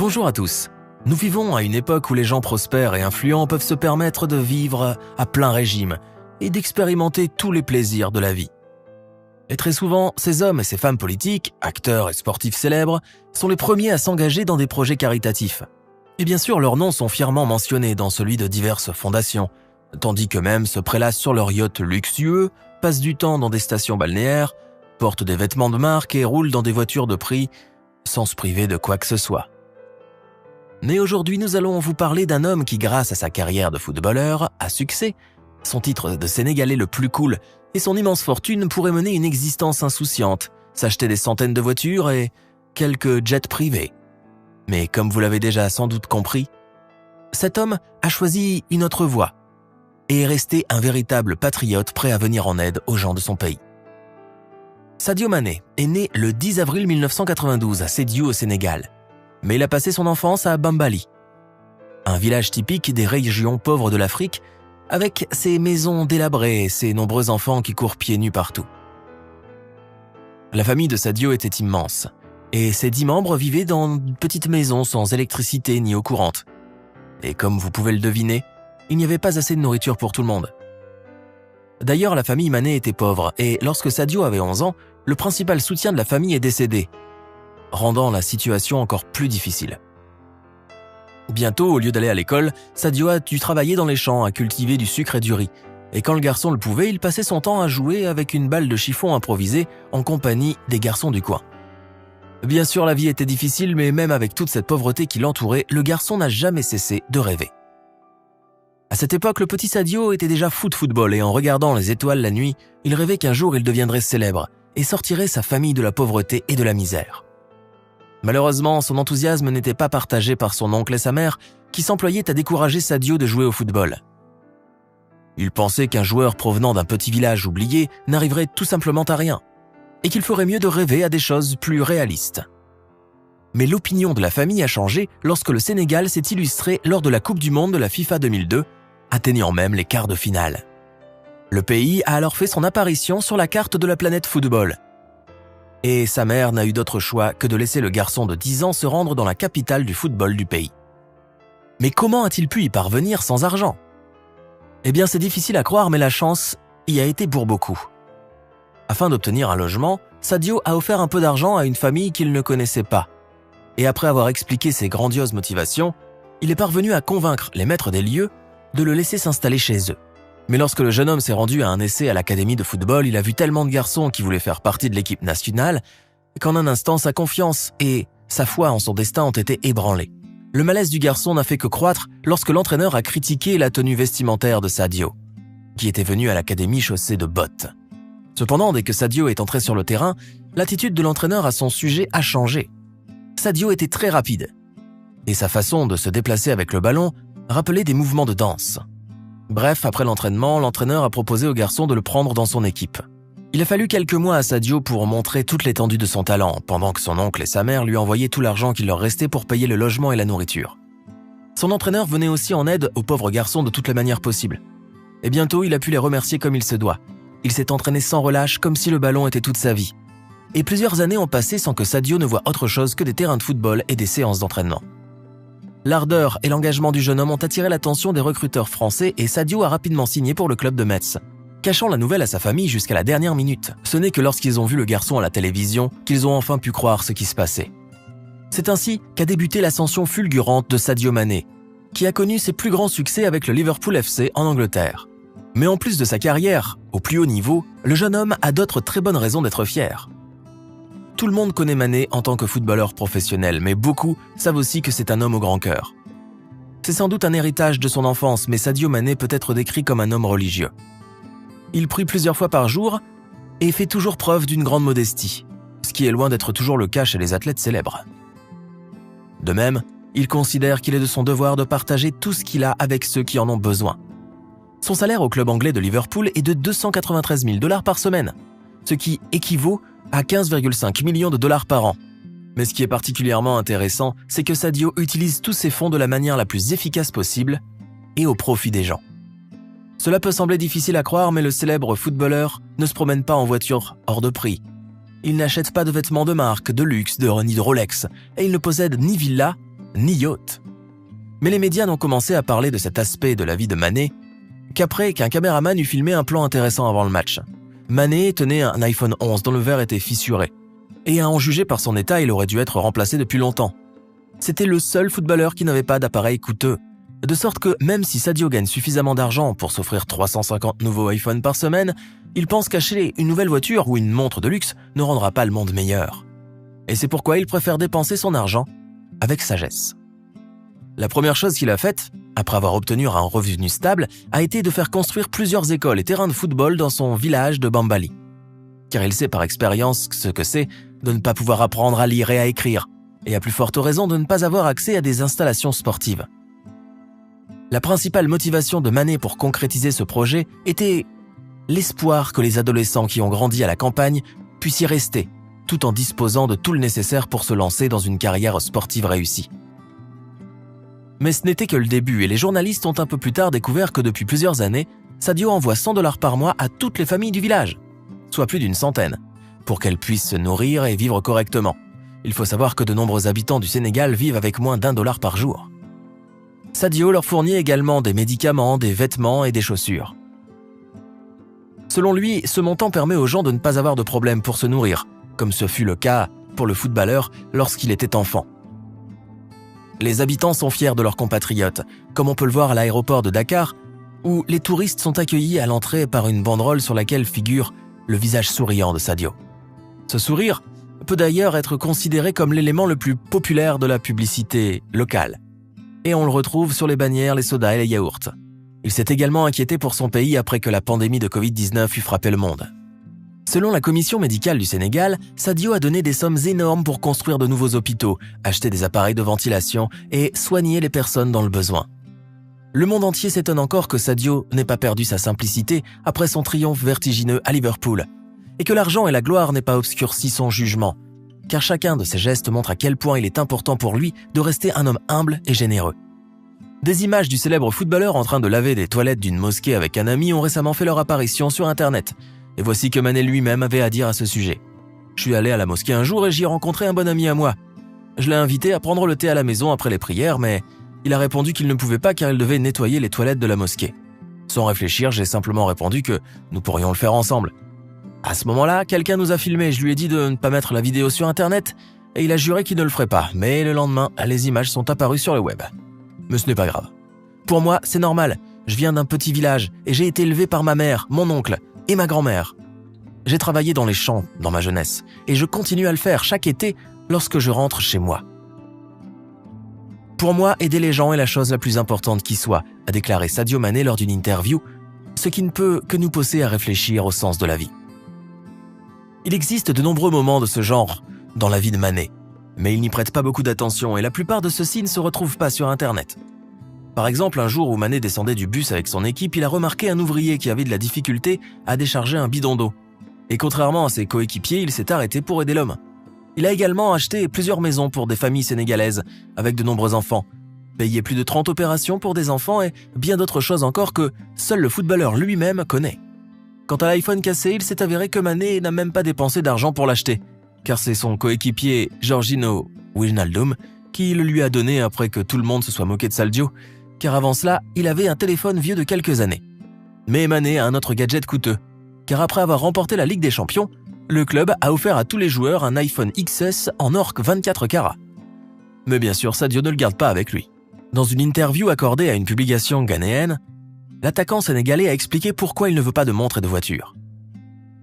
Bonjour à tous. Nous vivons à une époque où les gens prospères et influents peuvent se permettre de vivre à plein régime et d'expérimenter tous les plaisirs de la vie. Et très souvent, ces hommes et ces femmes politiques, acteurs et sportifs célèbres, sont les premiers à s'engager dans des projets caritatifs. Et bien sûr, leurs noms sont fièrement mentionnés dans celui de diverses fondations, tandis qu'eux-mêmes se prélassent sur leurs yachts luxueux, passent du temps dans des stations balnéaires, portent des vêtements de marque et roulent dans des voitures de prix sans se priver de quoi que ce soit. Mais aujourd'hui, nous allons vous parler d'un homme qui, grâce à sa carrière de footballeur, a succès, son titre de Sénégalais le plus cool et son immense fortune pourrait mener une existence insouciante, s'acheter des centaines de voitures et quelques jets privés. Mais comme vous l'avez déjà sans doute compris, cet homme a choisi une autre voie et est resté un véritable patriote prêt à venir en aide aux gens de son pays. Sadio Mané est né le 10 avril 1992 à Sédhiou au Sénégal. Mais il a passé son enfance à Bambali, un village typique des régions pauvres de l'Afrique, avec ses maisons délabrées et ses nombreux enfants qui courent pieds nus partout. La famille de Sadio était immense, et ses 10 membres vivaient dans une petite maison sans électricité ni eau courante. Et comme vous pouvez le deviner, il n'y avait pas assez de nourriture pour tout le monde. D'ailleurs, la famille Mané était pauvre, et lorsque Sadio avait 11 ans, le principal soutien de la famille est décédé, rendant la situation encore plus difficile. Bientôt, au lieu d'aller à l'école, Sadio a dû travailler dans les champs à cultiver du sucre et du riz. Et quand le garçon le pouvait, il passait son temps à jouer avec une balle de chiffon improvisée en compagnie des garçons du coin. Bien sûr, la vie était difficile, mais même avec toute cette pauvreté qui l'entourait, le garçon n'a jamais cessé de rêver. À cette époque, le petit Sadio était déjà fou de football et en regardant les étoiles la nuit, il rêvait qu'un jour il deviendrait célèbre et sortirait sa famille de la pauvreté et de la misère. Malheureusement, son enthousiasme n'était pas partagé par son oncle et sa mère, qui s'employaient à décourager Sadio de jouer au football. Il pensait qu'un joueur provenant d'un petit village oublié n'arriverait tout simplement à rien, et qu'il ferait mieux de rêver à des choses plus réalistes. Mais l'opinion de la famille a changé lorsque le Sénégal s'est illustré lors de la Coupe du Monde de la FIFA 2002, atteignant même les quarts de finale. Le pays a alors fait son apparition sur la carte de la planète football. Et sa mère n'a eu d'autre choix que de laisser le garçon de 10 ans se rendre dans la capitale du football du pays. Mais comment a-t-il pu y parvenir sans argent ? Eh bien, c'est difficile à croire, mais la chance y a été pour beaucoup. Afin d'obtenir un logement, Sadio a offert un peu d'argent à une famille qu'il ne connaissait pas. Et après avoir expliqué ses grandioses motivations, il est parvenu à convaincre les maîtres des lieux de le laisser s'installer chez eux. Mais lorsque le jeune homme s'est rendu à un essai à l'académie de football, il a vu tellement de garçons qui voulaient faire partie de l'équipe nationale qu'en un instant, sa confiance et sa foi en son destin ont été ébranlées. Le malaise du garçon n'a fait que croître lorsque l'entraîneur a critiqué la tenue vestimentaire de Sadio, qui était venu à l'académie chaussé de bottes. Cependant, dès que Sadio est entré sur le terrain, l'attitude de l'entraîneur à son sujet a changé. Sadio était très rapide, et sa façon de se déplacer avec le ballon rappelait des mouvements de danse. Bref, après l'entraînement, l'entraîneur a proposé au garçon de le prendre dans son équipe. Il a fallu quelques mois à Sadio pour montrer toute l'étendue de son talent, pendant que son oncle et sa mère lui envoyaient tout l'argent qu'il leur restait pour payer le logement et la nourriture. Son entraîneur venait aussi en aide aux pauvres garçons de toutes les manières possibles. Et bientôt, il a pu les remercier comme il se doit. Il s'est entraîné sans relâche, comme si le ballon était toute sa vie. Et plusieurs années ont passé sans que Sadio ne voie autre chose que des terrains de football et des séances d'entraînement. L'ardeur et l'engagement du jeune homme ont attiré l'attention des recruteurs français et Sadio a rapidement signé pour le club de Metz. Cachant la nouvelle à sa famille jusqu'à la dernière minute, ce n'est que lorsqu'ils ont vu le garçon à la télévision qu'ils ont enfin pu croire ce qui se passait. C'est ainsi qu'a débuté l'ascension fulgurante de Sadio Mané, qui a connu ses plus grands succès avec le Liverpool FC en Angleterre. Mais en plus de sa carrière, au plus haut niveau, le jeune homme a d'autres très bonnes raisons d'être fier. Tout le monde connaît Mané en tant que footballeur professionnel, mais beaucoup savent aussi que c'est un homme au grand cœur. C'est sans doute un héritage de son enfance, mais Sadio Mané peut être décrit comme un homme religieux. Il prie plusieurs fois par jour et fait toujours preuve d'une grande modestie, ce qui est loin d'être toujours le cas chez les athlètes célèbres. De même, il considère qu'il est de son devoir de partager tout ce qu'il a avec ceux qui en ont besoin. Son salaire au club anglais de Liverpool est de 293 000 $ par semaine, ce qui équivaut à 15,5 millions de dollars par an. Mais ce qui est particulièrement intéressant, c'est que Sadio utilise tous ses fonds de la manière la plus efficace possible et au profit des gens. Cela peut sembler difficile à croire, mais le célèbre footballeur ne se promène pas en voiture hors de prix. Il n'achète pas de vêtements de marque, de luxe, ni de Rolex, et il ne possède ni villa, ni yacht. Mais les médias n'ont commencé à parler de cet aspect de la vie de Mané qu'après qu'un caméraman eut filmé un plan intéressant avant le match. Mané tenait un iPhone 11 dont le verre était fissuré. Et à en juger par son état, il aurait dû être remplacé depuis longtemps. C'était le seul footballeur qui n'avait pas d'appareil coûteux. De sorte que même si Sadio gagne suffisamment d'argent pour s'offrir 350 nouveaux iPhones par semaine, il pense qu'acheter une nouvelle voiture ou une montre de luxe ne rendra pas le monde meilleur. Et c'est pourquoi il préfère dépenser son argent avec sagesse. La première chose qu'il a faite, après avoir obtenu un revenu stable, a été de faire construire plusieurs écoles et terrains de football dans son village de Bambali. Car il sait par expérience ce que c'est de ne pas pouvoir apprendre à lire et à écrire, et à plus forte raison de ne pas avoir accès à des installations sportives. La principale motivation de Mané pour concrétiser ce projet était l'espoir que les adolescents qui ont grandi à la campagne puissent y rester, tout en disposant de tout le nécessaire pour se lancer dans une carrière sportive réussie. Mais ce n'était que le début et les journalistes ont un peu plus tard découvert que depuis plusieurs années, Sadio envoie 100 $ par mois à toutes les familles du village, soit plus d'une centaine, pour qu'elles puissent se nourrir et vivre correctement. Il faut savoir que de nombreux habitants du Sénégal vivent avec moins d'1 $ par jour. Sadio leur fournit également des médicaments, des vêtements et des chaussures. Selon lui, ce montant permet aux gens de ne pas avoir de problème pour se nourrir, comme ce fut le cas pour le footballeur lorsqu'il était enfant. Les habitants sont fiers de leurs compatriotes, comme on peut le voir à l'aéroport de Dakar, où les touristes sont accueillis à l'entrée par une banderole sur laquelle figure le visage souriant de Sadio. Ce sourire peut d'ailleurs être considéré comme l'élément le plus populaire de la publicité locale. Et on le retrouve sur les bannières, les sodas et les yaourts. Il s'est également inquiété pour son pays après que la pandémie de Covid-19 eut frappé le monde. Selon la commission médicale du Sénégal, Sadio a donné des sommes énormes pour construire de nouveaux hôpitaux, acheter des appareils de ventilation et soigner les personnes dans le besoin. Le monde entier s'étonne encore que Sadio n'ait pas perdu sa simplicité après son triomphe vertigineux à Liverpool, et que l'argent et la gloire n'aient pas obscurci son jugement, car chacun de ses gestes montre à quel point il est important pour lui de rester un homme humble et généreux. Des images du célèbre footballeur en train de laver des toilettes d'une mosquée avec un ami ont récemment fait leur apparition sur Internet. Et voici que Mané lui-même avait à dire à ce sujet. « Je suis allé à la mosquée un jour et j'y ai rencontré un bon ami à moi. Je l'ai invité à prendre le thé à la maison après les prières, mais il a répondu qu'il ne pouvait pas car il devait nettoyer les toilettes de la mosquée. Sans réfléchir, j'ai simplement répondu que nous pourrions le faire ensemble. À ce moment-là, quelqu'un nous a filmé, je lui ai dit de ne pas mettre la vidéo sur Internet et il a juré qu'il ne le ferait pas, mais le lendemain, les images sont apparues sur le web. Mais ce n'est pas grave. Pour moi, c'est normal. Je viens d'un petit village et j'ai été élevé par ma mère, mon oncle et ma grand-mère. J'ai travaillé dans les champs dans ma jeunesse et je continue à le faire chaque été lorsque je rentre chez moi. Pour moi, aider les gens est la chose la plus importante qui soit, a déclaré Sadio Mané lors d'une interview, ce qui ne peut que nous pousser à réfléchir au sens de la vie. Il existe de nombreux moments de ce genre dans la vie de Mané, mais il n'y prête pas beaucoup d'attention et la plupart de ceux-ci ne se retrouvent pas sur Internet. Par exemple, un jour où Mané descendait du bus avec son équipe, il a remarqué un ouvrier qui avait de la difficulté à décharger un bidon d'eau. Et contrairement à ses coéquipiers, il s'est arrêté pour aider l'homme. Il a également acheté plusieurs maisons pour des familles sénégalaises, avec de nombreux enfants, payé plus de 30 opérations pour des enfants et bien d'autres choses encore que seul le footballeur lui-même connaît. Quant à l'iPhone cassé, il s'est avéré que Mané n'a même pas dépensé d'argent pour l'acheter, car c'est son coéquipier Jorginho Wijnaldum qui le lui a donné après que tout le monde se soit moqué de Sadio, car avant cela, il avait un téléphone vieux de quelques années. Mais Mané a un autre gadget coûteux, car après avoir remporté la Ligue des Champions, le club a offert à tous les joueurs un iPhone XS en or 24 carats. Mais bien sûr, Sadio ne le garde pas avec lui. Dans une interview accordée à une publication ghanéenne, l'attaquant sénégalais a expliqué pourquoi il ne veut pas de montres et de voitures.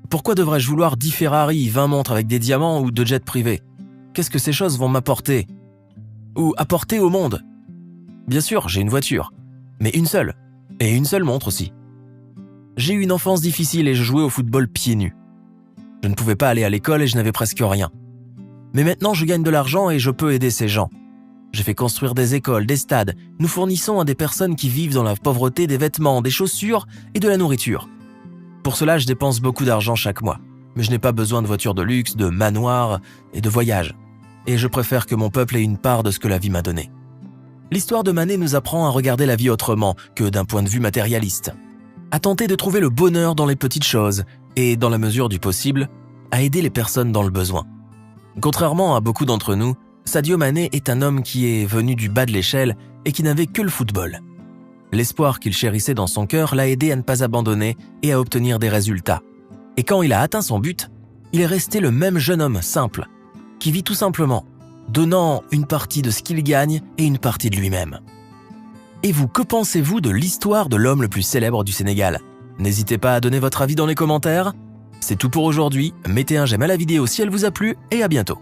Pourquoi devrais-je vouloir 10 Ferrari, 20 montres avec des diamants ou 2 jets privés? Qu'est-ce que ces choses vont m'apporter? Ou apporter au monde? Bien sûr, j'ai une voiture, mais une seule. Et une seule montre aussi. J'ai eu une enfance difficile et je jouais au football pieds nus. Je ne pouvais pas aller à l'école et je n'avais presque rien. Mais maintenant, je gagne de l'argent et je peux aider ces gens. J'ai fait construire des écoles, des stades. Nous fournissons à des personnes qui vivent dans la pauvreté des vêtements, des chaussures et de la nourriture. Pour cela, je dépense beaucoup d'argent chaque mois. Mais je n'ai pas besoin de voitures de luxe, de manoirs et de voyages. Et je préfère que mon peuple ait une part de ce que la vie m'a donné. L'histoire de Mané nous apprend à regarder la vie autrement que d'un point de vue matérialiste. À tenter de trouver le bonheur dans les petites choses et, dans la mesure du possible, à aider les personnes dans le besoin. Contrairement à beaucoup d'entre nous, Sadio Mané est un homme qui est venu du bas de l'échelle et qui n'avait que le football. L'espoir qu'il chérissait dans son cœur l'a aidé à ne pas abandonner et à obtenir des résultats. Et quand il a atteint son but, il est resté le même jeune homme simple, qui vit tout simplement, donnant une partie de ce qu'il gagne et une partie de lui-même. Et vous, que pensez-vous de l'histoire de l'homme le plus célèbre du Sénégal ? N'hésitez pas à donner votre avis dans les commentaires. C'est tout pour aujourd'hui, mettez un j'aime à la vidéo si elle vous a plu et à bientôt.